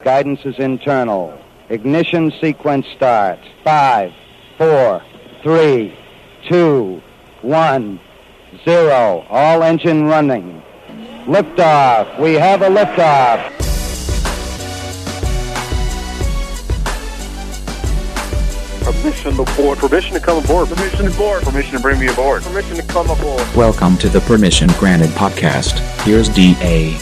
Guidance is internal. Ignition sequence starts. 5, 4, 3, 2, 1, 0. All engine running. Liftoff. We have a liftoff. Permission to board. Permission to come aboard. Permission to board. Permission to bring me aboard. Permission to come aboard. Welcome to the Permission Granted podcast. Here's DA.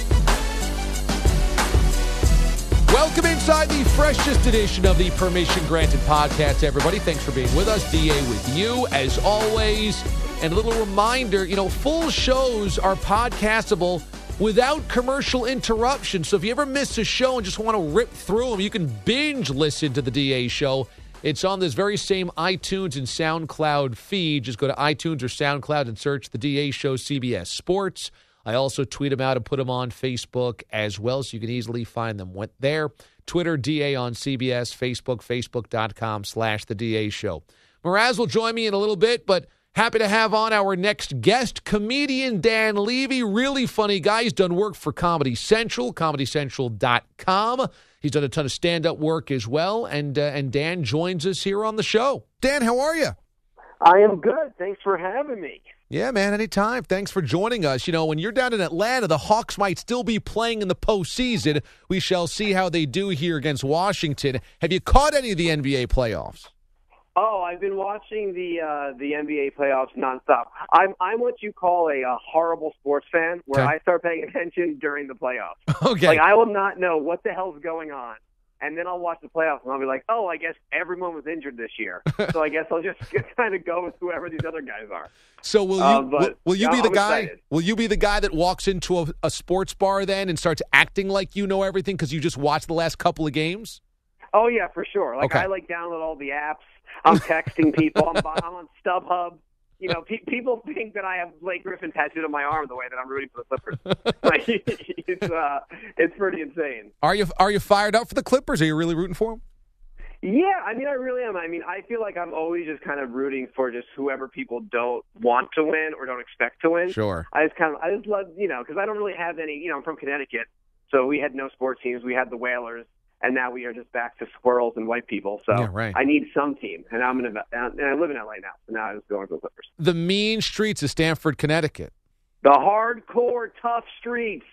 Welcome inside the freshest edition of the Permission Granted podcast, everybody. Thanks for being with us. DA with you, as always. And a little reminder, full shows are podcastable without commercial interruption. So if you ever miss a show and just want to rip through them, you can binge listen to the DA show. It's on this very same iTunes and SoundCloud feed. Just go to iTunes or SoundCloud and search the DA show CBS Sports. I also tweet them out and put them on Facebook as well, so you can easily find them there. Twitter, DA on CBS, Facebook, facebook.com/The DA Show. Mraz will join me in a little bit, but happy to have on our next guest, comedian Dan Levy. Really funny guy. He's done work for Comedy Central, comedycentral.com. He's done a ton of stand-up work as well, and Dan joins us here on the show. Dan, how are you? I am good. Thanks for having me. Yeah, man, anytime. Thanks for joining us. When you're down in Atlanta, the Hawks might still be playing in the postseason. We shall see how they do here against Washington. Have you caught any of the NBA playoffs? Oh, I've been watching the NBA playoffs nonstop. I'm what you call a horrible sports fan, where I start paying attention during the playoffs. Okay. Like, I will not know what the hell's going on. And then I'll watch the playoffs, and I'll be like, oh, I guess everyone was injured this year. So I guess I'll just kind of go with whoever these other guys are. So will you be the guy? Excited. Will you be the guy that walks into a sports bar then and starts acting like you know everything because you just watched the last couple of games? Oh, yeah, for sure. Okay. I download all the apps. I'm texting people. I'm on StubHub. People think that I have Blake Griffin tattooed on my arm the way that I'm rooting for the Clippers. It's pretty insane. Are you fired up for the Clippers? Are you really rooting for them? Yeah, I really am. I feel like I'm always just kind of rooting for just whoever people don't want to win or don't expect to win. Sure. I just love, because I don't really have any, I'm from Connecticut, so we had no sports teams. We had the Whalers. And now we are just back to squirrels and white people. So yeah, right. I need some team. And I live in LA now. So now I'm just going for the Clippers. The mean streets of Stamford, Connecticut. The hardcore, tough streets.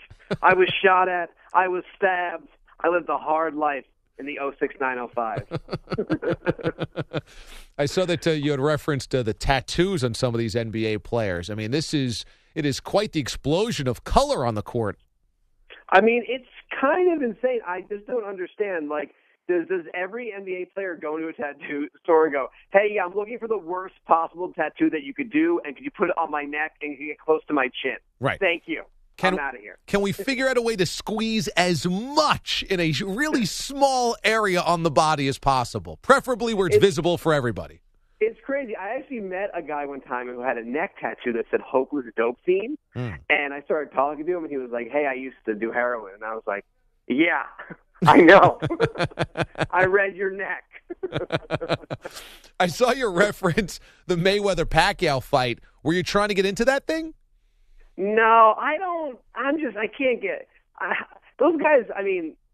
I was shot at. I was stabbed. I lived a hard life in the 06905. I saw that you had referenced the tattoos on some of these NBA players. It is quite the explosion of color on the court. It's kind of insane. I just don't understand. Does every NBA player go into a tattoo store and go, hey, I'm looking for the worst possible tattoo that you could do, and could you put it on my neck and get close to my chin? Right. Thank you. I'm out of here. Can we figure out a way to squeeze as much in a really small area on the body as possible, preferably where it's visible for everybody? It's crazy. I actually met a guy one time who had a neck tattoo that said Hopeless Dope Fiend, and I started talking to him, and he was like, hey, I used to do heroin. And I was like, yeah, I know. I read your neck. I saw your reference, the Mayweather-Pacquiao fight. Were you trying to get into that thing? No, I don't. I can't get those guys.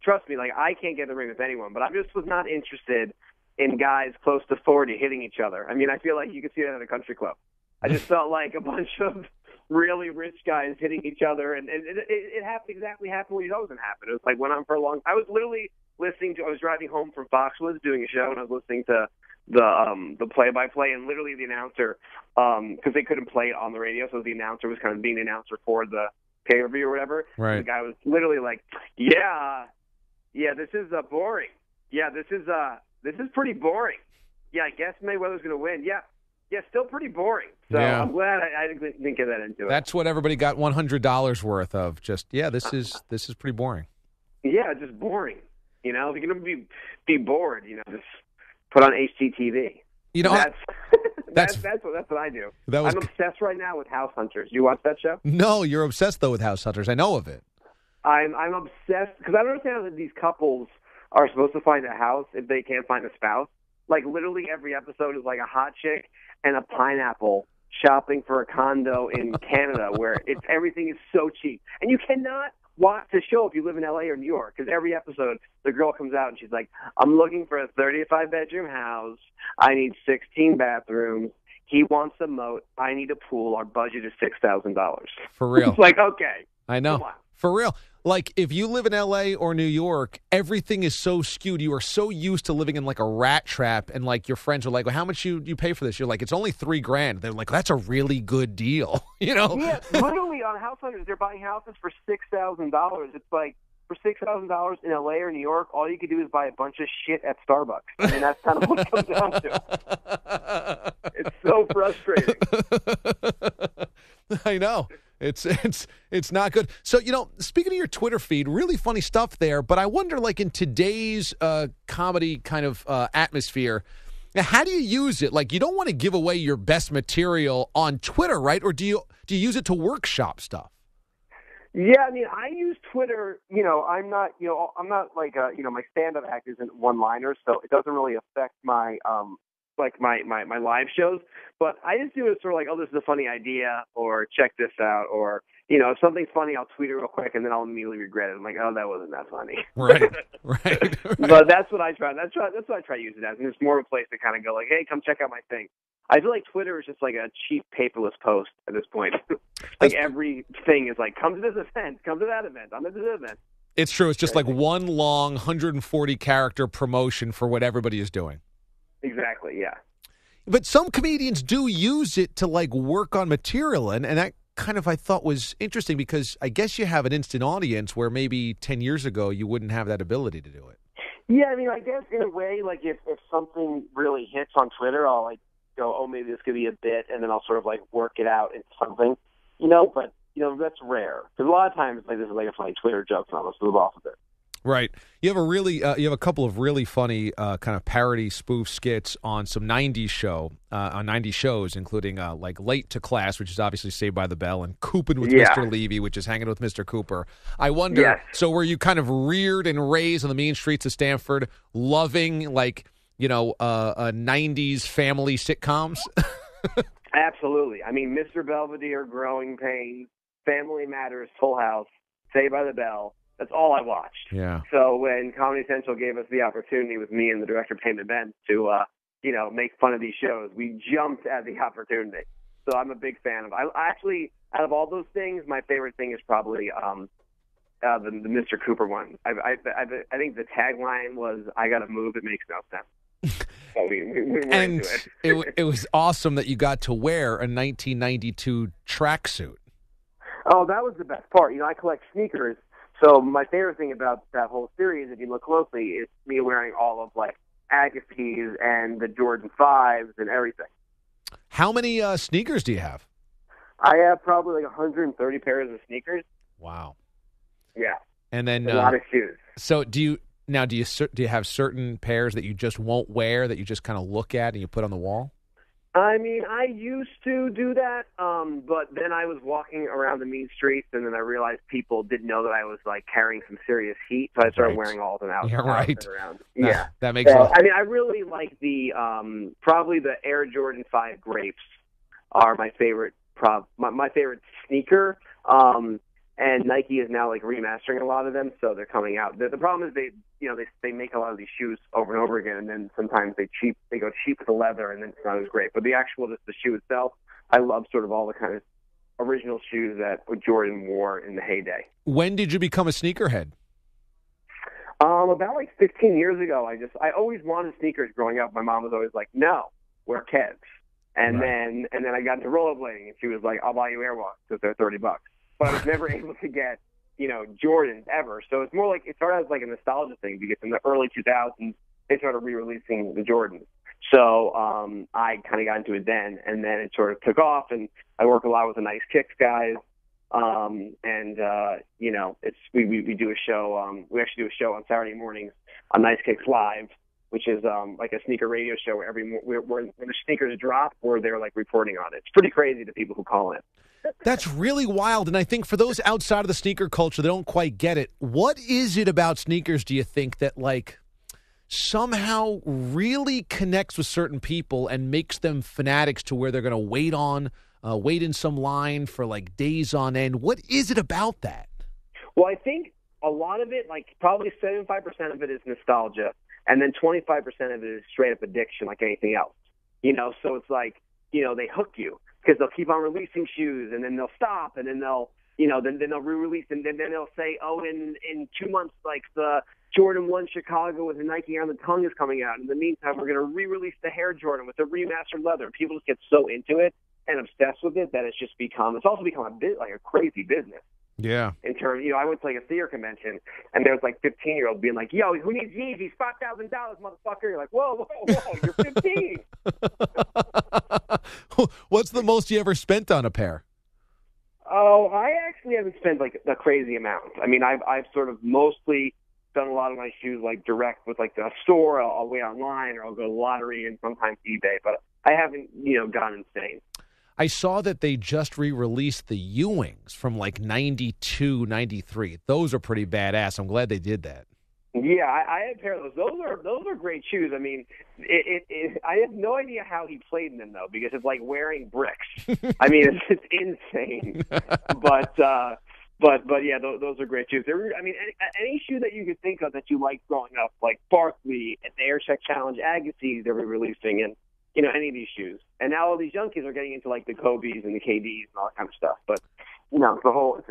Trust me, I can't get in the ring with anyone, but I just was not interested in guys close to 40 hitting each other. I feel like you could see that at a country club. I just felt like a bunch of really rich guys hitting each other, and it happened when it doesn't happen. It was like went on for a long. I was literally I was driving home from Foxwoods doing a show, and I was listening to the play-by-play, and literally the announcer, because they couldn't play it on the radio, so the announcer was kind of being the announcer for the pay-per-view or whatever. Right. And the guy was literally like, yeah, this is boring. Yeah, this is pretty boring. Yeah, I guess Mayweather's going to win. Yeah, still pretty boring. So yeah. I'm glad I didn't get that into it. That's what everybody got $100 worth of. Just, this is pretty boring. Yeah, just boring. If you're going to be bored, just put on HGTV. That's what I do. I'm obsessed right now with House Hunters. You watch that show? No, you're obsessed though with House Hunters. I know of it. I'm obsessed because I don't understand how these couples are supposed to find a house if they can't find a spouse. Literally every episode is like a hot chick and a pineapple shopping for a condo in Canada where everything is so cheap. And you cannot watch the show if you live in LA or New York, because every episode the girl comes out and she's like, I'm looking for a 35-bedroom house. I need 16 bathrooms. He wants a moat. I need a pool. Our budget is $6,000. For real. It's like, okay. I know. Come on. For real. Like, if you live in L.A. or New York, everything is so skewed. You are so used to living in, like, a rat trap, and, like, your friends are like, well, how much you pay for this? You're like, it's only $3,000. They're like, that's a really good deal, you know? Yeah, literally on House Hunters, they're buying houses for $6,000. It's like, for $6,000 in L.A. or New York, all you could do is buy a bunch of shit at Starbucks. I mean, that's kind of what it comes down to. It's so frustrating. I know. It's not good. So, you know, speaking of your Twitter feed, really funny stuff there. But I wonder, like, in today's comedy kind of atmosphere, how do you use it? Like, you don't want to give away your best material on Twitter, right? Or do you use it to workshop stuff? Yeah, I mean, I use Twitter. You know, I'm not like my stand-up act isn't one-liners, so it doesn't really affect my my live shows. But I just do it sort of like, oh, this is a funny idea, or check this out, or, you know, if something's funny, I'll tweet it real quick, and then I'll immediately regret it. I'm like, oh, that wasn't that funny. Right. But that's what I try. That's what I try to use it as. And it's more of a place to kind of go like, hey, come check out my thing. I feel like Twitter is just like a cheap paperless post at this point. Like everything is like, come to this event, come to that event, I'm at this event. It's true. It's just like one long 140 character promotion for what everybody is doing. Exactly, yeah. But some comedians do use it to, like, work on material, and that kind of, I thought, was interesting because I guess you have an instant audience where maybe 10 years ago you wouldn't have that ability to do it. Yeah, I mean, I guess in a way, like, if something really hits on Twitter, I'll, like, go, oh, maybe this could be a bit, and then I'll sort of, like, work it out into something, you know, but, you know, that's rare. Because a lot of times, like, this is like a funny Twitter joke, and I'll just move off of it. Right. You have a couple of really funny kind of parody spoof skits on some 90s on 90s shows, including like Late to Class, which is obviously Saved by the Bell, and Coopin' with Mr. Levy, which is Hanging with Mr. Cooper. I wonder, so were you kind of reared and raised on the mean streets of Stanford, loving, like, you know, 90s family sitcoms? Absolutely. I mean, Mr. Belvedere, Growing Pains, Family Matters, Full House, Saved by the Bell. That's all I watched. Yeah. So when Comedy Central gave us the opportunity with me and the director Payman Ben to, you know, make fun of these shows, we jumped at the opportunity. So I'm a big fan of. I actually, out of all those things, my favorite thing is probably the Mr. Cooper one. I think the tagline was, "I got to move. It makes no sense." So we went and into it. It was awesome that you got to wear a 1992 tracksuit. Oh, that was the best part. You know, I collect sneakers. So my favorite thing about that whole series, if you look closely, is me wearing all of, like, Agassiz and the Jordan 5s and everything. How many sneakers do you have? I have probably like 130 pairs of sneakers. Wow. Yeah. And then a lot of shoes. So do you have certain pairs that you just won't wear, that you just kind of look at and you put on the wall? I mean, I used to do that, but then I was walking around the mean streets, and then I realized people didn't know that I was, like, carrying some serious heat, so I started wearing all of them out. You're right. Around. That makes sense. I mean, I really like the probably the Air Jordan 5 Grapes are my favorite my favorite sneaker. And Nike is now, like, remastering a lot of them, so they're coming out. The problem is they make a lot of these shoes over and over again, and then sometimes they go cheap with the leather, and then it's not as great. But the shoe itself, I love sort of all the kind of original shoes that Jordan wore in the heyday. When did you become a sneakerhead? About like 15 years ago. I always wanted sneakers growing up. My mom was always like, no, wear Keds. And then I got into rollerblading, and she was like, I'll buy you Airwalks because they're $30. But I was never able to get, you know, Jordans ever. So it's more like, it started as like a nostalgia thing because in the early 2000s, they started re-releasing the Jordans. So I kind of got into it then, and then it sort of took off, and I work a lot with the Nice Kicks guys. You know, we do a show, we actually do a show on Saturday mornings on Nice Kicks Live, which is like a sneaker radio show where when the sneakers drop, we're there like reporting on it. It's pretty crazy to people who call in. That's really wild. And I think for those outside of the sneaker culture that don't quite get it, what is it about sneakers, do you think, that, like, somehow really connects with certain people and makes them fanatics to where they're going to wait in some line for, like, days on end? What is it about that? Well, I think a lot of it, like probably 75% of it is nostalgia, and then 25% of it is straight up addiction, like anything else. So it's like, they hook you because they'll keep on releasing shoes, and then they'll stop, and then they'll, then they'll re-release, and then they'll say, oh, in 2 months, like the Jordan 1 Chicago with the Nike on the tongue is coming out. In the meantime, we're going to re-release the Hair Jordan with the remastered leather. People just get so into it and obsessed with it that it's also become a bit like a crazy business. Yeah. In terms, I went to like a theater convention, and there's like 15-year-olds being like, "Yo, who needs Yeezys? $5,000, motherfucker!" You're like, "Whoa, you're 15." What's the most you ever spent on a pair? Oh, I actually haven't spent like a crazy amount. I mean, I've sort of mostly done a lot of my shoes like direct with like the store. I'll wait online, or I'll go to the lottery and sometimes eBay, but I haven't gone insane. I saw that they just re-released the Ewings from like 92, 93. Those are pretty badass. I'm glad they did that. Yeah, I had a pair of those. Those are great shoes. I mean, I have no idea how he played in them though, because it's like wearing bricks. I mean, it's insane. But yeah, those are great shoes. I mean, any shoe that you could think of that you liked growing up, like Barkley, the Air Check Challenge Agassiz they're re-releasing, and any of these shoes. And now all these young kids are getting into like the Kobe's and the KD's and all that kind of stuff. But it's a whole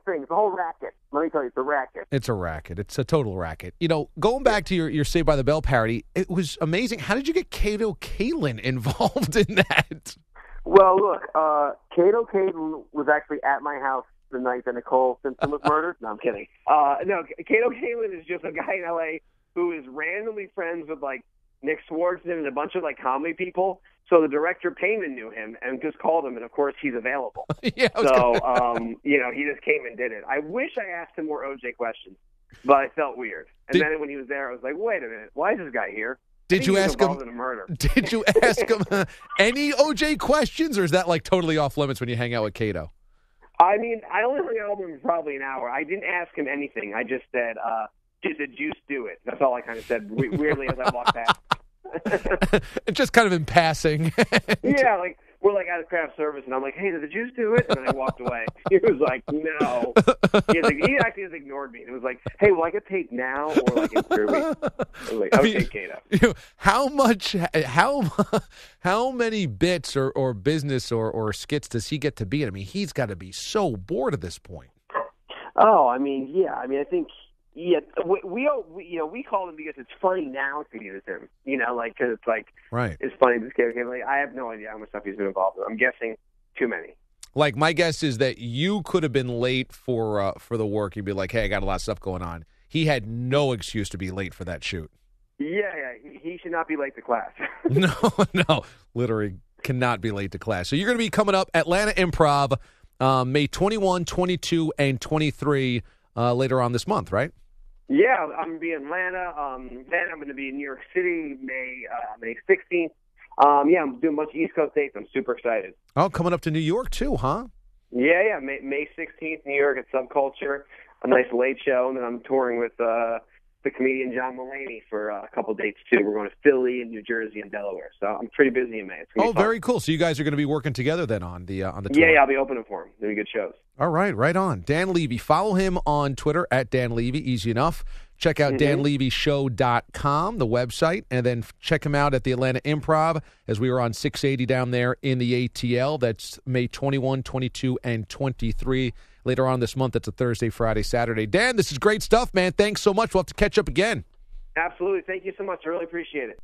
thing. It's a whole racket. Let me tell you, it's a racket. It's a racket. It's a total racket. Going back to your Saved by the Bell parody, it was amazing. How did you get Kato Kaelin involved in that? Well, look, Kato Kaelin was actually at my house the night that Nicole Simpson was murdered. No, I'm kidding. No, Kato Kaelin is just a guy in L.A. who is randomly friends with like Nick Swartzen and a bunch of like comedy people. So the director Payman knew him and just called him, and of course he's available. Yeah. So he just came and did it. I wish I asked him more OJ questions, but I felt weird. And then when he was there, I was like, wait a minute, why is this guy here? Did you ask him? In a murder. Did you ask him any OJ questions, or is that like totally off limits when you hang out with Kato? I mean, I only hung out with him for probably an hour. I didn't ask him anything. I just said, "Did the juice do it?" That's all I kind of said weirdly as I walked past. Just kind of in passing. Yeah, like we're like at a craft service, and I'm like, "Hey, did the juice do it?" And then I walked away. He was like, "No." He actually just ignored me. It was like, "Hey, will I get paid now or like in 3 weeks?" I was like, "Okay, Kato." How many bits or business or skits does he get to be in? I mean, he's got to be so bored at this point. Oh, I mean, yeah. I mean, I think. Yeah, we call him because it's funny now to use him. Because it's like right. It's funny to scare him. Like I have no idea how much stuff he's been involved in. I'm guessing too many. Like my guess is that you could have been late for the work. You'd be like, "Hey, I got a lot of stuff going on." He had no excuse to be late for that shoot. Yeah, he should not be late to class. No, literally cannot be late to class. So you're going to be coming up Atlanta Improv, May 21, 22, and 23 later on this month, right? Yeah, I'm going to be in Atlanta. Then I'm going to be in New York City May 16th. I'm doing a bunch of East Coast dates. I'm super excited. Oh, coming up to New York too, huh? Yeah. May 16th, New York at Subculture, a nice late show. And then I'm touring with the comedian John Mulaney for a couple dates too. We're going to Philly and New Jersey and Delaware. So I'm pretty busy in May. It's gonna be fun. Very cool. So you guys are going to be working together then on the tour. Yeah, I'll be opening for him. Doing good shows. All right on. Dan Levy. Follow him on Twitter at Dan Levy. Easy enough. Check out danlevyshow.com, the website, and then check him out at the Atlanta Improv as we were on 680 down there in the ATL. That's May 21, 22, and 23. Later on this month, that's a Thursday, Friday, Saturday. Dan, this is great stuff, man. Thanks so much. We'll have to catch up again. Absolutely. Thank you so much. I really appreciate it.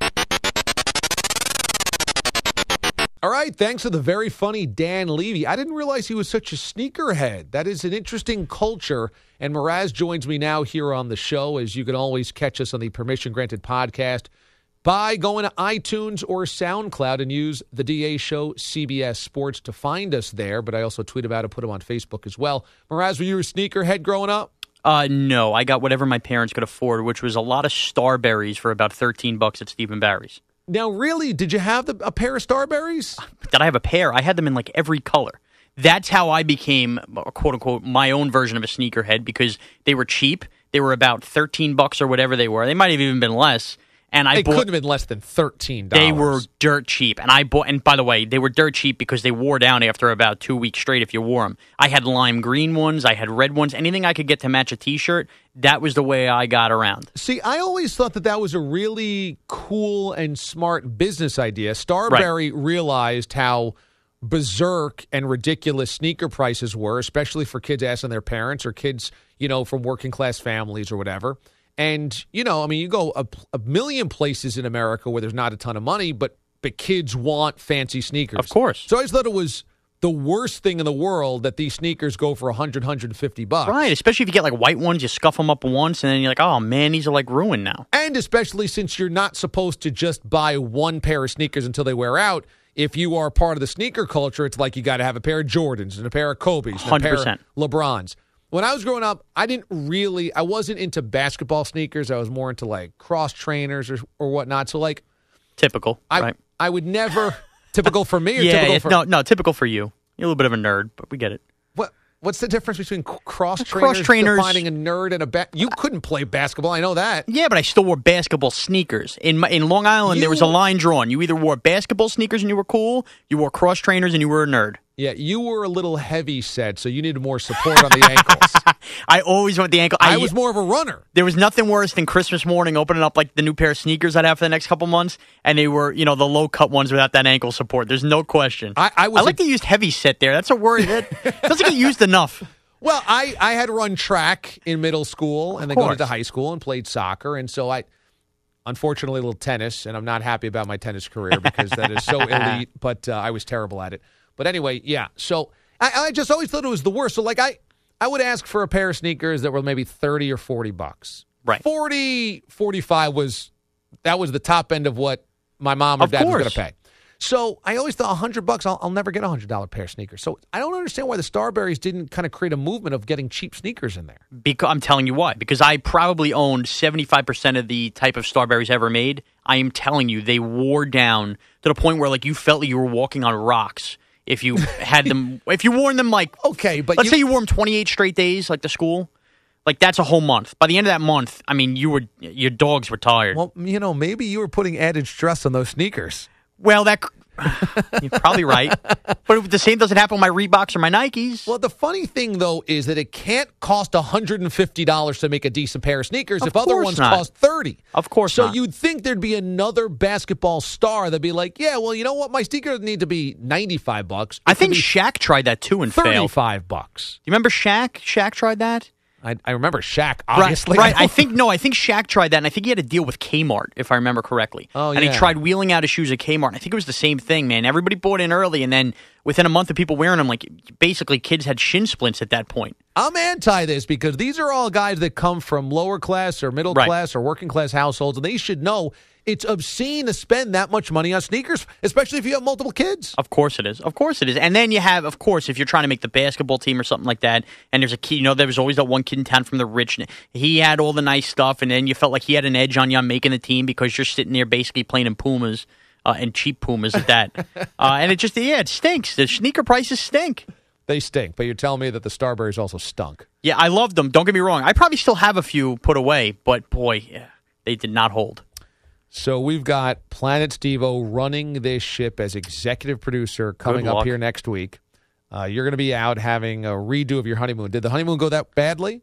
All right, thanks to the very funny Dan Levy. I didn't realize he was such a sneakerhead. That is an interesting culture. And Mraz joins me now here on the show, as you can always catch us on the Permission Granted podcast by going to iTunes or SoundCloud and use the DA Show CBS Sports to find us there. But I also tweet about it, put them on Facebook as well. Mraz, were you a sneakerhead growing up? No, I got whatever my parents could afford, which was a lot of Starberries for about $13 at Stephen Barry's. Now, really, did you have a pair of Starberries? Did I have a pair? I had them in like every color. That's how I became, quote unquote, my own version of a sneakerhead because they were cheap. They were about $13 or whatever they were. They might have even been less. And It couldn't have been less than $13. They were dirt cheap. And by the way, they were dirt cheap because they wore down after about 2 weeks straight if you wore them. I had lime green ones. I had red ones. Anything I could get to match a T-shirt, that was the way I got around. See, I always thought that was a really cool and smart business idea. Starberry realized how berserk and ridiculous sneaker prices were, especially for kids asking their parents or kids, from working class families or whatever. And, you go a million places in America where there's not a ton of money, but kids want fancy sneakers. Of course. So I just thought it was the worst thing in the world that these sneakers go for $150. Right, especially if you get like white ones, you scuff them up once, and then you're like, oh, man, these are like ruined now. And especially since you're not supposed to just buy one pair of sneakers until they wear out. If you are part of the sneaker culture, it's like you got to have a pair of Jordans and a pair of Kobe's and 100%. a pair of LeBrons. When I was growing up, I wasn't into basketball sneakers. I was more into like cross trainers or whatnot. So like typical, right? I would never typical for me or typical for no, typical for you. You're a little bit of a nerd, but we get it. What's the difference between cross trainers defining a nerd and you couldn't play basketball, I know that. Yeah, but I still wore basketball sneakers. In Long Island, there was a line drawn. You either wore basketball sneakers and you were cool, you wore cross trainers and you were a nerd. Yeah, you were a little heavy set, so you needed more support on the ankles. I always went the ankle. I was more of a runner. There was nothing worse than Christmas morning opening up like the new pair of sneakers I'd have for the next couple months, and they were, the low-cut ones without that ankle support. There's no question. I like to use heavy set there. That's a word that doesn't get used enough. Well, I had run track in middle school and then go into high school and played soccer, and so unfortunately, a little tennis, and I'm not happy about my tennis career because that is so elite, but I was terrible at it. But anyway, yeah, so I just always thought it was the worst. So, like, I would ask for a pair of sneakers that were maybe $30 or $40. Right. 40, 45 was the top end of what my mom or dad was going to pay. So I always thought $100, I'll never get a $100 pair of sneakers. So I don't understand why the Starberries didn't kind of create a movement of getting cheap sneakers in there. I'm telling you why. Because I probably owned 75% of the type of Starberries ever made. I am telling you, they wore down to the point where like you felt like you were walking on rocks. If you had them, if you wore them like, okay, but let's say you wore them 28 straight days, like to school, like that's a whole month. By the end of that month, I mean, your dogs were tired. Well, maybe you were putting added stress on those sneakers. Well, you're probably right. But the same doesn't happen with my Reeboks or my Nikes. Well, the funny thing, though, is that it can't cost $150 to make a decent pair of sneakers if other ones cost $30. Of course not. So you'd think there'd be another basketball star that'd be like, yeah, well, you know what? My sneakers need to be $95. I think Shaq tried that, too, and failed. $35. You remember Shaq? Shaq tried that? I remember Shaq, obviously. Right. I think Shaq tried that, and I think he had a deal with Kmart, if I remember correctly. Oh, and he tried wheeling out his shoes at Kmart. And I think it was the same thing, man. Everybody bought in early, and then within a month of people wearing them, like basically kids had shin splints at that point. I'm anti this because these are all guys that come from lower class or middle class or working class households, and they should know it's obscene to spend that much money on sneakers, especially if you have multiple kids. Of course it is. Of course it is. And then you have, of course, if you're trying to make the basketball team or something like that, and there's a kid, there was always that one kid in town from the rich. He had all the nice stuff, and then you felt like he had an edge on you on making the team because you're sitting there basically playing in Pumas and cheap Pumas at that. And it stinks. The sneaker prices stink. They stink, but you're telling me that the Starberries also stunk. Yeah, I loved them. Don't get me wrong. I probably still have a few put away, but boy, they did not hold. So we've got Planet Steve-O running this ship as executive producer coming up here next week. You're going to be out having a redo of your honeymoon. Did the honeymoon go that badly?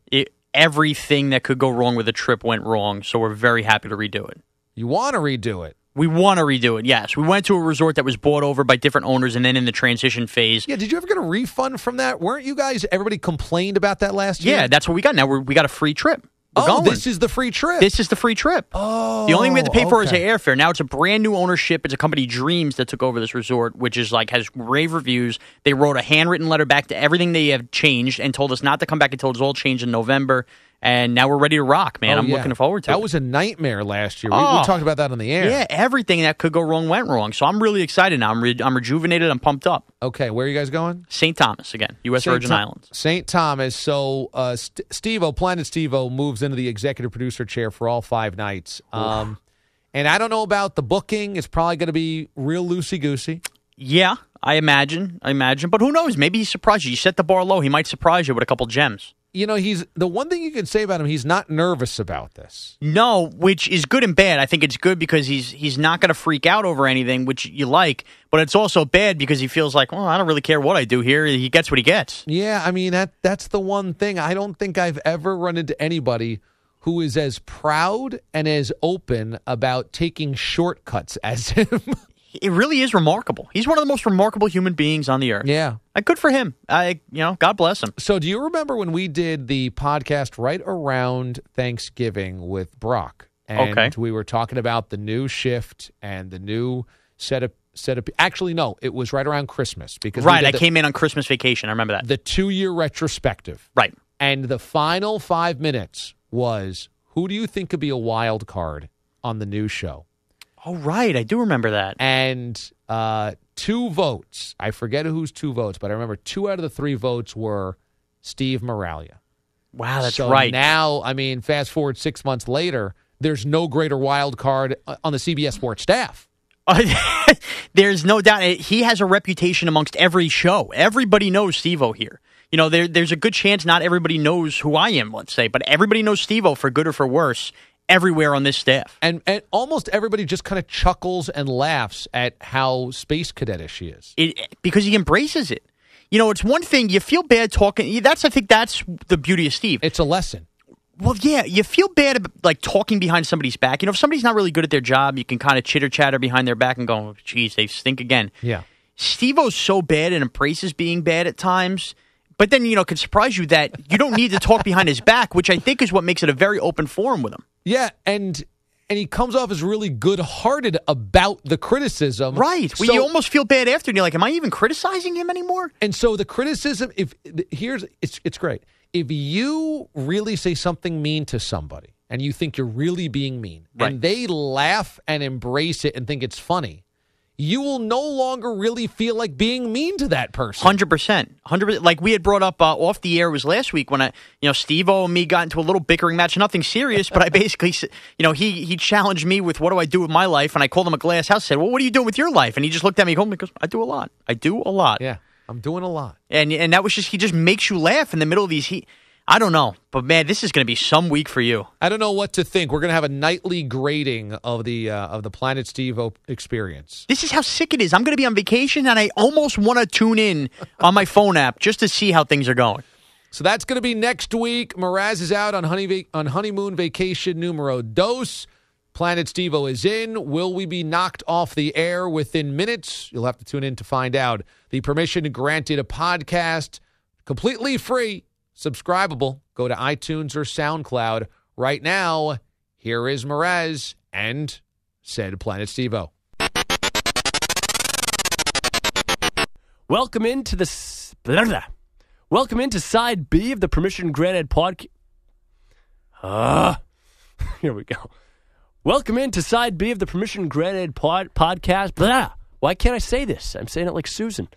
Everything that could go wrong with the trip went wrong, so we're very happy to redo it. You want to redo it? We want to redo it, yes. We went to a resort that was bought over by different owners and then in the transition phase. Yeah, did you ever get a refund from that? Weren't you guys, everybody complained about that last year? Yeah, that's what we got. Now we got a free trip. This is the free trip. This is the free trip. Oh, the only thing we had to pay for is the airfare. Now it's a brand new ownership. It's a company, Dreams, that took over this resort, which is has rave reviews. They wrote a handwritten letter back to everything they have changed and told us not to come back until it's all changed in November. And now we're ready to rock, man. I'm looking forward to it. That was a nightmare last year. We talked about that on the air. Yeah, everything that could go wrong went wrong. So I'm really excited now. I'm rejuvenated. I'm pumped up. Okay, where are you guys going? St. Thomas again, U.S. Virgin Islands. St. Thomas. So Steve-O, Planet Steve-O, moves into the executive producer chair for all 5 nights. And I don't know about the booking. It's probably going to be real loosey-goosey. Yeah, I imagine. But who knows? Maybe he surprised you. You set the bar low. He might surprise you with a couple gems. he's the one thing you can say about him, he's not nervous about this. No, which is good and bad. I think it's good because he's not going to freak out over anything, which you like, but it's also bad because he feels like, well, I don't really care what I do here. He gets what he gets. Yeah, I mean, that's the one thing. I don't think I've ever run into anybody who is as proud and as open about taking shortcuts as him. It really is remarkable. He's one of the most remarkable human beings on the earth. Yeah. Good for him. God bless him. So do you remember when we did the podcast right around Thanksgiving with Brock? And we were talking about the new shift and the new setup. Actually, no, it was right around Christmas. I came in on Christmas vacation. I remember that. The 2-year retrospective. Right. And the final 5 minutes was, who do you think could be a wild card on the new show? Oh, right. I do remember that. And 2 votes. I forget whose 2 votes, but I remember 2 out of the 3 votes were Steve Moralia. Wow, that's right. Now, I mean, fast forward 6 months later, there's no greater wild card on the CBS Sports staff. There's no doubt. He has a reputation amongst every show. Everybody knows Steve-O here. There's a good chance not everybody knows who I am, let's say, but everybody knows Steve-O for good or for worse everywhere on this staff. And almost everybody just kind of chuckles and laughs at how space cadet-ish he is. Because he embraces it. It's one thing, you feel bad talking. I think that's the beauty of Steve. It's a lesson. Well, yeah, you feel bad about, talking behind somebody's back. If somebody's not really good at their job, you can kind of chitter-chatter behind their back and go, oh, geez, they stink again. Yeah. Steve-O's so bad and embraces being bad at times. But then, can surprise you that you don't need to talk behind his back, which I think is what makes it a very open forum with him. Yeah, and he comes off as really good-hearted about the criticism. Right. Well, you almost feel bad after, and you're like, am I even criticizing him anymore? And so the criticism, it's great. If you really say something mean to somebody, and you think you're really being mean, right, and they laugh and embrace it and think it's funny, you will no longer really feel like being mean to that person. 100%. Like we had brought up off the air was last week when Steve-O and me got into a little bickering match. Nothing serious, but I basically, he challenged me with what do I do with my life, and I called him a glass house. Said, well, what are you doing with your life? And he just looked at me and goes, I do a lot. Yeah, I'm doing a lot. And that was he just makes you laugh in the middle of these. I don't know, but man, this is going to be some week for you. I don't know what to think. We're going to have a nightly grading of the Planet Steve-O experience. This is how sick it is. I'm going to be on vacation, and I almost want to tune in on my phone app just to see how things are going. So that's going to be next week. Mraz is out on honeymoon vacation numero dos. Planet Steve-O is in. Will we be knocked off the air within minutes? You'll have to tune in to find out. The Permission Granted, a podcast, completely free. Subscribable. Go to iTunes or SoundCloud. Right now, here is Mraz and said Planet Steve-O. Welcome into Side B of the Permission Granted podcast. Here we go. Welcome into Side B of the Permission Granted podcast. Blah. Why can't I say this? I'm saying it like Susan.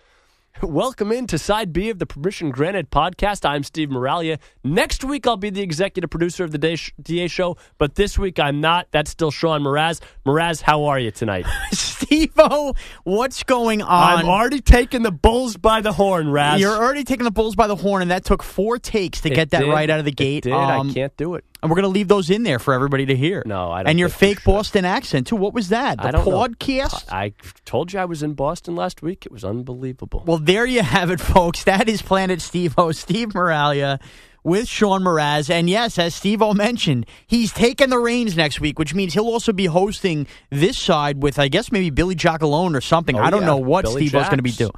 Welcome into Side B of the Permission Granted podcast. I'm Steve Moralia. Next week, I'll be the executive producer of the DA show, but this week I'm not. That's still Sean Mraz. Mraz, how are you tonight? Steve-O, what's going on? I'm already taking the bulls by the horn, Raz. You're already taking the bulls by the horn, and that took 4 takes to get that right out of the gate. I can't do it. And we're going to leave those in there for everybody to hear. No, I don't. And your fake Boston accent, too. What was that? The podcast? I told you I was in Boston last week. It was unbelievable. Well, there you have it, folks. That is Planet Steve-O, Steve Moralia with Sean Mraz. And yes, as Steve-O mentioned, he's taking the reins next week, which means he'll also be hosting this side with, I guess, maybe Billy Jackalone or something. I don't know what Billy Steve-O's going to be doing.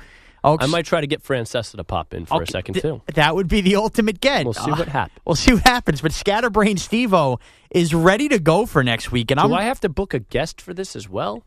I might try to get Francesa to pop in for a second, too. That would be the ultimate get. We'll see what happens. We'll see what happens. But Scatterbrain Steve-O is ready to go for next week. And Do I have to book a guest for this as well?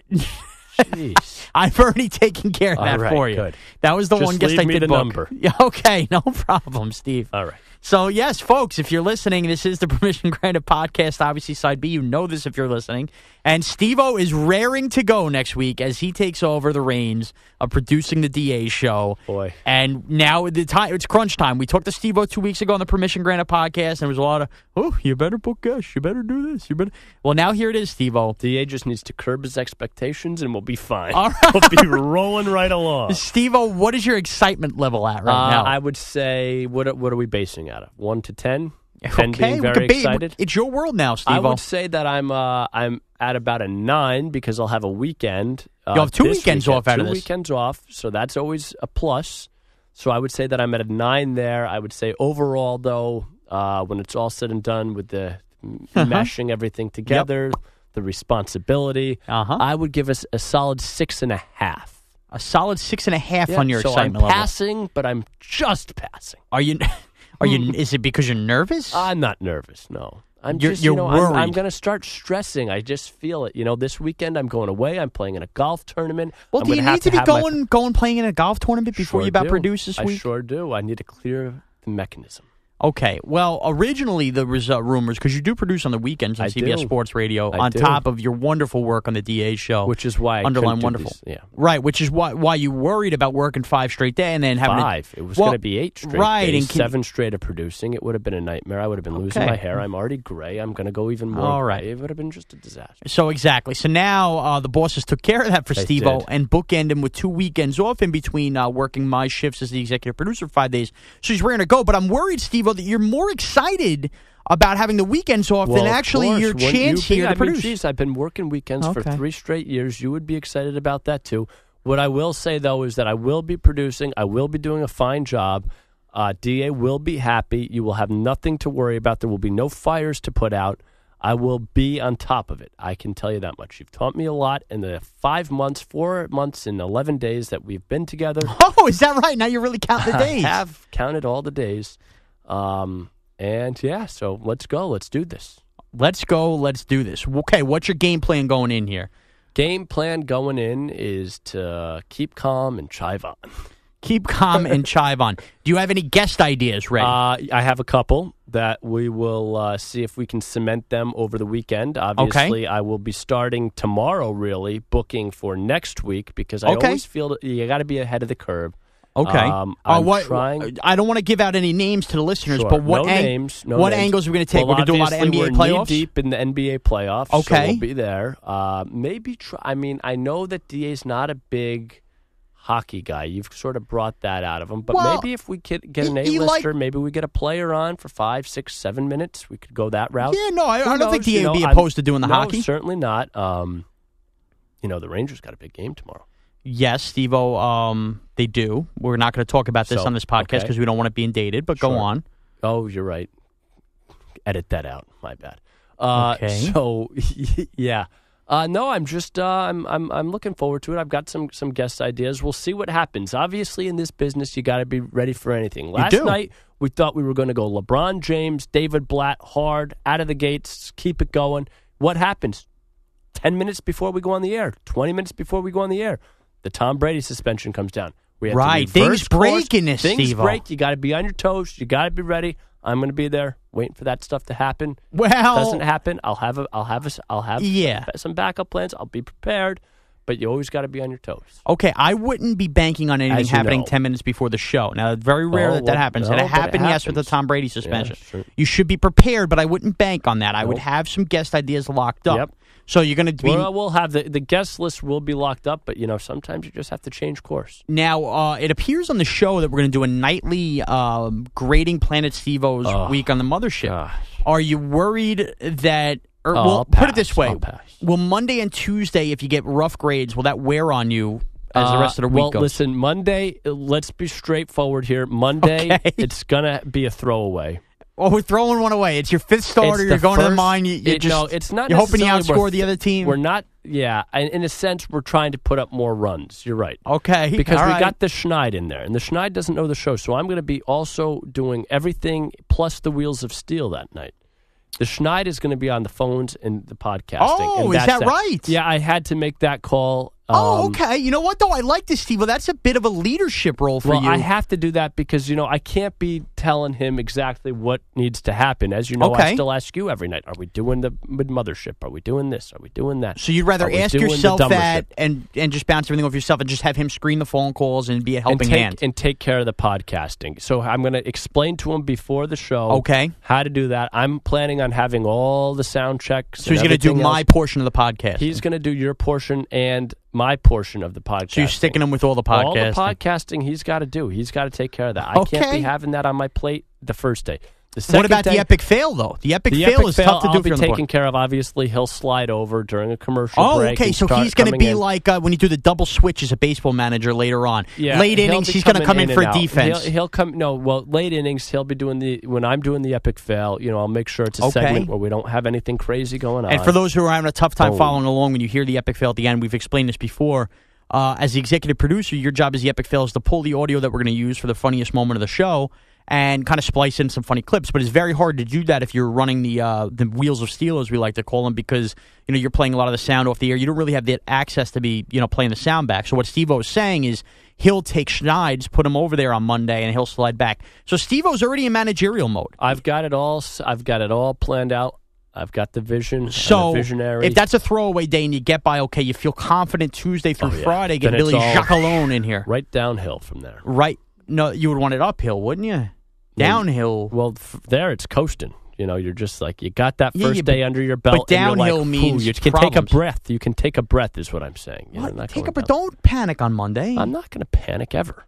Jeez. I've already taken care of that for you. Good. That was the Just one guest I leave me did the book. number. Yeah, okay, no problem, Steve. All right. So, yes, folks, if you're listening, this is the Permission Granted podcast, obviously Side B. You know this if you're listening. And Steve-O is raring to go next week as he takes over the reins of producing the DA show. Boy. And now it's crunch time. We talked to Steve-O 2 weeks ago on the Permission Granted podcast, and there was a lot of, you better book guests, you better do this, you better. Well, now here it is, Steve-O. DA just needs to curb his expectations, and we'll be fine. All right. We'll be rolling right along. Steve-O, what is your excitement level at right now? I would say, what are we basing it out of 1 to 10? 10 Okay, being very excited. It's your world now, Steve. I would say that I'm at about a 9 because I'll have a weekend. You'll have 2 weekends off out of this. 2 weekends off, so that's always a plus. So I would say that I'm at a 9 there. I would say overall, though, when it's all said and done with the meshing everything together, the responsibility, I would give us a solid 6.5. A solid 6.5 on your so excitement I'm level. passing, but I'm just passing. Are you? Is it because you're nervous? I'm not nervous. No, You're worried. I'm going to start stressing. I just feel it. This weekend I'm going away. I'm playing in a golf tournament. Well, do you need to be going playing in a golf tournament before you about produce this week? I sure do. I need to clear the mechanism. Okay. Well, originally there was rumors, because you do produce on the weekends on CBS Sports Radio, on top of your wonderful work on the DA show. Which is why I Underline wonderful. Right, which is why you worried about working 5 straight days and then having 5. It was going to be 8 straight right, days, and 7 straight of producing. It would have been a nightmare. I would have been losing my hair. I'm already gray. I'm going to go even more gray. It would have been just a disaster. So exactly. So now the bosses took care of that for Steve-O and bookend him with 2 weekends off in between working my shifts as the executive producer for 5 days. So he's raring to go. But I'm worried, Steve-O, that you're more excited about having the weekends off than actually your chance here to produce. I've been working weekends for 3 straight years. You would be excited about that too. What I will say, though, is that I will be producing. I will be doing a fine job. DA will be happy. You will have nothing to worry about. There will be no fires to put out. I will be on top of it. I can tell you that much. You've taught me a lot in the 4 months and 11 days that we've been together. Oh, is that right? Now you really count the days. I have counted all the days. And so let's go. Let's do this. Let's go. Let's do this. Okay, what's your game plan going in here? Game plan going in is to keep calm and chive on. Keep calm and chive on. Do you have any guest ideas ready? I have a couple that we will see if we can cement them over the weekend. Obviously, I will be starting tomorrow, really, booking for next week because I always feel that you got to be ahead of the curve. Okay. I don't want to give out any names to the listeners, but what angles are we going to take? We're going to do a lot of NBA playoffs? We're knee-deep in the NBA playoffs, so we'll be there. I know that DA's not a big hockey guy. You've sort of brought that out of him. But maybe if we could get an A-lister, maybe we get a player on for 5, 6, 7 minutes. We could go that route. Yeah, no, I don't think DA would be opposed to doing the hockey. No, certainly not. The Rangers got a big game tomorrow. Yes, Steve-O, they do. We're not going to talk about this on this podcast because we don't want it being dated, but go on. Oh, you're right. Edit that out. My bad. Okay. So, yeah. No, I'm just I'm looking forward to it. I've got some guest ideas. We'll see what happens. Obviously, in this business, you got to be ready for anything. Last night, we thought we were going to go LeBron James, David Blatt, hard, out of the gates, keep it going. What happens? 10 minutes before we go on the air, 20 minutes before we go on the air, the Tom Brady suspension comes down. We have to things break in this, Things Steve-O. break. You got to be on your toes. You got to be ready. I'm going to be there, waiting for that stuff to happen. Well, doesn't happen. I'll have some backup plans. I'll be prepared. But you always got to be on your toes. Okay, I wouldn't be banking on anything happening 10 minutes before the show. Now, it's very rare that happens. And it happened, yes, with the Tom Brady suspension. Yeah, sure. You should be prepared, but I wouldn't bank on that. I would have some guest ideas locked up. Yep. So you're going to be... Well, we'll have the guest list will be locked up, but, sometimes you just have to change course. Now, it appears on the show that we're going to do a nightly grading Planet Steve-O's week on the Mothership. Gosh. Are you worried that... put it this way. Will Monday and Tuesday, if you get rough grades, will that wear on you as the rest of the week goes? Well, listen, Monday, let's be straightforward here. Monday, it's going to be a throwaway. Oh, we're throwing one away. It's your fifth starter. You're going to the mine. It's not. You're hoping you outscore the other team. We're not. Yeah, in a sense, we're trying to put up more runs. You're right. Okay, because we got the Schneid in there, and the Schneid doesn't know the show, so I'm going to be also doing everything plus the Wheels of Steel that night. The Schneid is going to be on the phones and the podcasting. Oh, is that right? Yeah, I had to make that call. Okay. You know what, though? I like this, Steve. Well, that's a bit of a leadership role for you. Well, I have to do that because, I can't be telling him exactly what needs to happen. As you know, I still ask you every night, are we doing the Mothership? Are we doing this? Are we doing that? So you'd rather ask yourself that and just bounce everything off yourself and just have him screen the phone calls and be a helping hand? And take care of the podcasting. So I'm going to explain to him before the show how to do that. I'm planning on having all the sound checks. So he's going to do my portion of the podcast. He's going to do your portion and my portion of the podcast. So you're sticking him with all the podcasting. All the podcasting he's got to do. He's got to take care of that. I can't be having that on my plate the first day. The second What about day, the epic fail, though? The epic fail is tough to do I'll if be you're on the taken board. care of. Obviously, he'll slide over during a commercial Oh, break. okay. So he's going to be like when you do the double switch as a baseball manager later on. Yeah, late innings, he's going to come in for defense. He'll come. No, well, late innings, he'll be doing when I'm doing the epic fail. I'll make sure it's a segment where we don't have anything crazy going on. And for those who are having a tough time following along, when you hear the epic fail at the end, we've explained this before. As the executive producer, your job as the epic fail is to pull the audio that we're going to use for the funniest moment of the show and kind of splice in some funny clips. But it's very hard to do that if you're running the wheels of steel, as we like to call them, because you're playing a lot of the sound off the air. You don't really have the access to be playing the sound back. So what Steve-O is saying is he'll take Schneid's, put him over there on Monday, and he'll slide back. So Steve-O's already in managerial mode. I've got it all planned out. I've got the vision. So, visionary. if that's a throwaway day and you get by okay, you feel confident Tuesday through Friday, get Billy Jacquelone in here. Right downhill from there. Right. No, you would want it uphill, wouldn't you? Downhill. Well, there it's coasting. You're just like, you got that first day under your belt. But downhill means you can problems. take a breath. You can take a breath is what I'm saying. Don't panic on Monday. I'm not going to panic ever.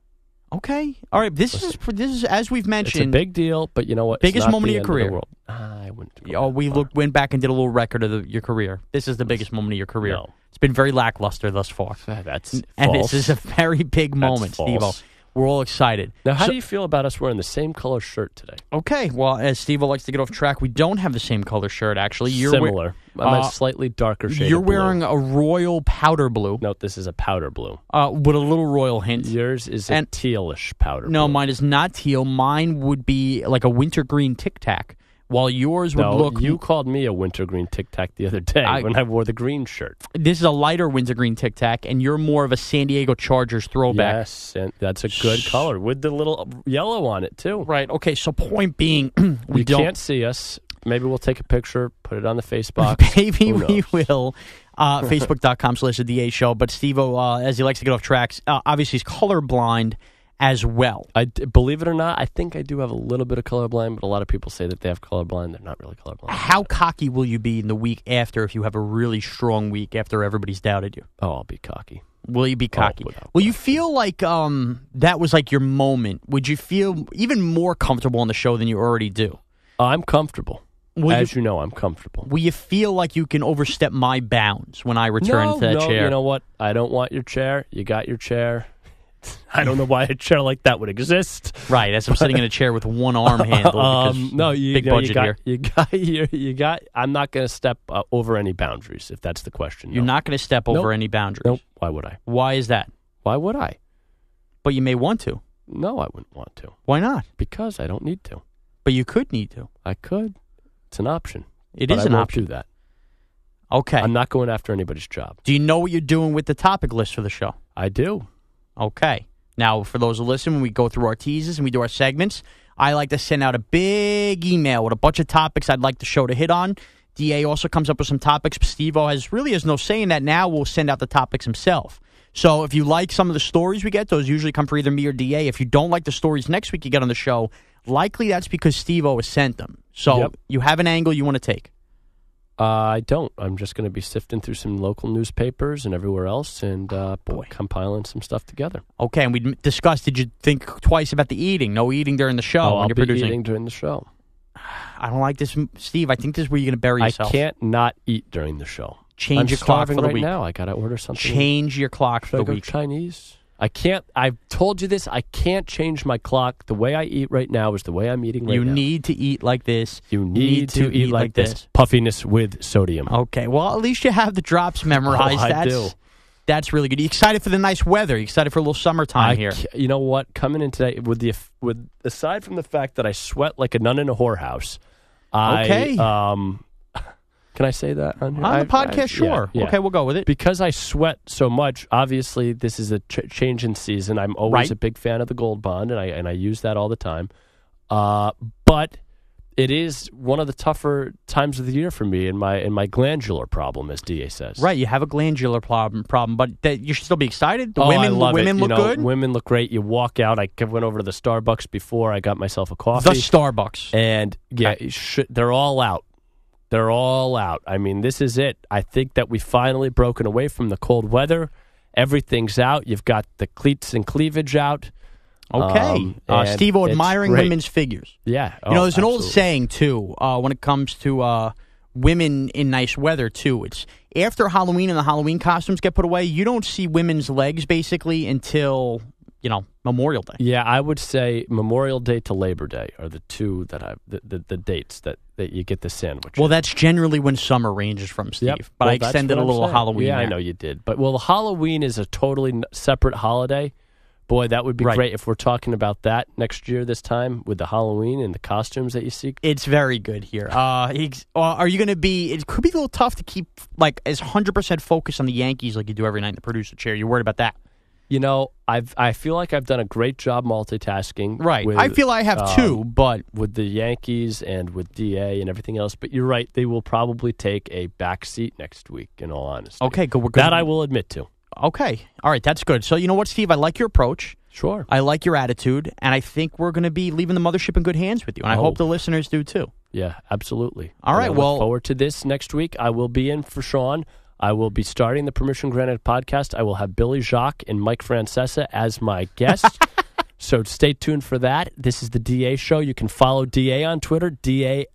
Okay. All right. This is as we've mentioned. It's a big deal, but you know what? Biggest moment of your career. I wouldn't. Went back and did a little record of your career. This is the biggest moment of your career. No. It's been very lackluster thus far. That's and false. this is a very big moment, Steve-O. We're all excited. Now, how do you feel about us wearing the same color shirt today? Okay. Well, as Steve-O likes to get off track, we don't have the same color shirt, actually. Similar. I'm a slightly darker shade You're of blue. wearing a royal powder blue. No, this is a powder blue. With a little royal hint. Yours is a tealish powder blue. No, mine is not teal. Mine would be like a wintergreen Tic Tac, while yours would look... you called me a wintergreen Tic Tac the other day when I wore the green shirt. This is a lighter wintergreen Tic Tac, and you're more of a San Diego Chargers throwback. Yes, and that's a good color with the little yellow on it, too. Right, okay, so point being, you can't see us. Maybe we'll take a picture, put it on the Facebook. Maybe we will. Facebook.com/the DA show. But Steve-O, as he likes to get off tracks, obviously he's colorblind as well. Believe it or not, I think I do have a little bit of colorblind, but a lot of people say that they have colorblind. They're not really colorblind. How cocky will you be in the week after if you have a really strong week after everybody's doubted you? Oh, I'll be cocky. Will you be cocky? Will you feel like that was like your moment? Would you feel even more comfortable on the show than you already do? I'm comfortable. You know, I'm comfortable. Will you feel like you can overstep my bounds when I return to that chair? You know what? I don't want your chair. You got your chair. I don't know why a chair like that would exist. Right, as I'm sitting in a chair with one arm handle. You got. I'm not going to step over any boundaries. If that's the question, you're not going to step over any boundaries. Nope. Why would I? Why is that? Why would I? But you may want to. No, I wouldn't want to. Why not? Because I don't need to. But you could need to. I could. It's an option. It is an option. I won't do that. Okay. I'm not going after anybody's job. Do you know what you're doing with the topic list for the show? I do. Okay. Now, for those who listen, when we go through our teases and we do our segments, I like to send out a big email with a bunch of topics I'd like the show to hit on. DA also comes up with some topics. Steve-O has no say in that. Now we'll send out the topics himself. So if you like some of the stories we get, those usually come for either me or DA. If you don't like the stories next week you get on the show, likely that's because Steve-O has sent them. So you have an angle you want to take. I don't. I'm just going to be sifting through some local newspapers and everywhere else and compiling some stuff together. Okay, and we discussed, did you think twice about the eating? No eating during the show when I'll you're be producing. eating during the show. I don't like this, Steve. I think this is where you're going to bury yourself. I can't not eat during the show. Change your clock for the week. Now. I got to order something. Change your clock for the week. Chinese? I can't. I've told you this. I can't change my clock. The way I eat right now is the way I'm eating right now. You need to eat like this. You need to eat like this. Puffiness with sodium. Okay. Well, at least you have the drops memorized. I do. That's really good. You excited for the nice weather? You excited for a little summertime here? You know what? Coming in today, aside from the fact that I sweat like a nun in a whorehouse. Okay. Can I say that on here? On the podcast? Sure. Yeah. Okay, we'll go with it. Because I sweat so much, obviously this is a change in season. I'm always a big fan of the Gold Bond, and I use that all the time. But it is one of the tougher times of the year for me in my glandular problem, as DA says. Right, you have a glandular problem, but you should still be excited. The I love women it. look good. Women look great. You walk out. I went over to the Starbucks before. I got myself a coffee. The Starbucks. And they're all out. They're all out. I mean, this is it. I think that we've finally broken away from the cold weather. Everything's out. You've got the cleats and cleavage out. Okay. Steve-O admiring women's figures. Yeah. There's an old saying, too, when it comes to women in nice weather, too. It's after Halloween and the Halloween costumes get put away, you don't see women's legs, basically, until, Memorial Day. Yeah, I would say Memorial Day to Labor Day are the two that the dates that you get the sandwich. Well, that's generally when summer ranges from, Steve. Yep. But Well, I extended a little Halloween Yeah, there. I know you did. But, Halloween is a totally separate holiday. Boy, that would be great if we're talking about that next year this time with the Halloween and the costumes that you see. It's very good here. Are you going to be – it could be a little tough to keep as 100% focused on the Yankees like you do every night in the producer chair. You're worried about that? I feel like I've done a great job multitasking. Right. I feel I have too, but with the Yankees and with DA and everything else. But you're right; they will probably take a back seat next week. In all honesty, okay, good. We're good. That I will admit to. Okay, all right, that's good. So you know what, Steve? I like your approach. Sure. I like your attitude, and I think we're going to be leaving the mothership in good hands with you. And I hope the listeners do too. Yeah, absolutely. All right. I look forward to this next week. I will be in for Sean. I will be starting the Permission Granted podcast. I will have Billy Jacques and Mike Francesa as my guests. So stay tuned for that. This is the DA show. You can follow DA on Twitter, DA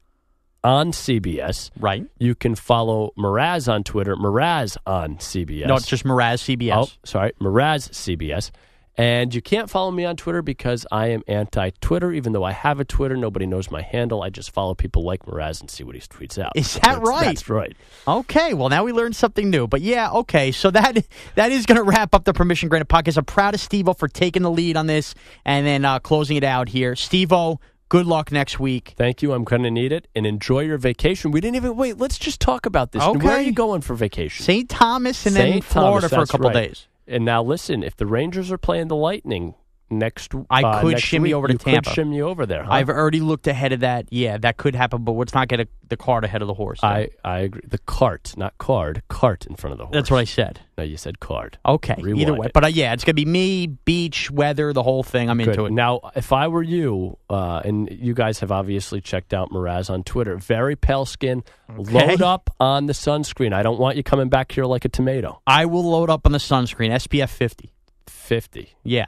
on CBS. Right. You can follow Mraz on Twitter, Mraz on CBS. No, it's just Mraz CBS. Oh, sorry, Mraz CBS. And you can't follow me on Twitter because I am anti-Twitter. Even though I have a Twitter, nobody knows my handle. I just follow people like Mraz and see what he tweets out. Is that right? That's right. Okay, well, now we learned something new. But yeah, okay, so that is going to wrap up the Permission Granted podcast. I'm proud of Steve-O for taking the lead on this and then closing it out here. Steve-O, good luck next week. Thank you. I'm going to need it. And enjoy your vacation. We didn't even wait. Let's just talk about this. Okay. Where are you going for vacation? St. Thomas and then Florida for a couple days. And now listen, if the Rangers are playing the Lightning next I could next shimmy week, over to Tampa. Could shimmy over there, huh? I've already looked ahead of that. Yeah, that could happen, but let's not get the cart ahead of the horse. I agree. The cart, not card, cart in front of the horse. That's what I said. No, you said card. Okay, Rewind either way. it. But yeah, it's going to be me, beach, weather, the whole thing. I'm into it. Now, if I were you, and you guys have obviously checked out Mraz on Twitter, very pale skin, load up on the sunscreen. I don't want you coming back here like a tomato. I will load up on the sunscreen, SPF 50. 50. Yeah.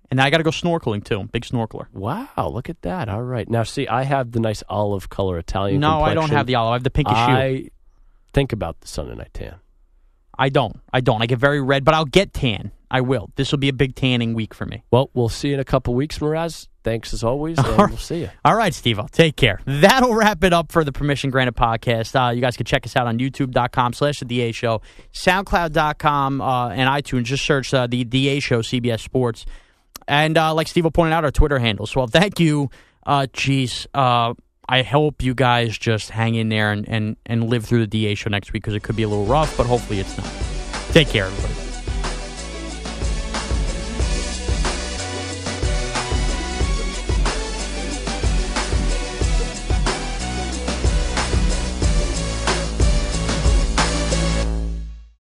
And I got to go snorkeling, too. Big snorkeler. Wow, look at that. All right. Now, see, I have the nice olive color Italian No, complexion. I don't have the olive. I have the pinkish hue. I think about the sun and I tan. I don't. I get very red, but I'll get tan. I will. This will be a big tanning week for me. Well, we'll see you in a couple weeks, Mraz. Thanks as always, and we'll see you. All right, Steve-O. Take care. That'll wrap it up for the Permission Granted podcast. You guys can check us out on youtube.com/The DA Show, SoundCloud.com, and iTunes. Just search the DA Show, CBS Sports. And like Steve-O pointed out, our Twitter handles. Well, thank you. I hope you guys just hang in there and live through the DA Show next week because it could be a little rough, but hopefully it's not. Take care, everybody.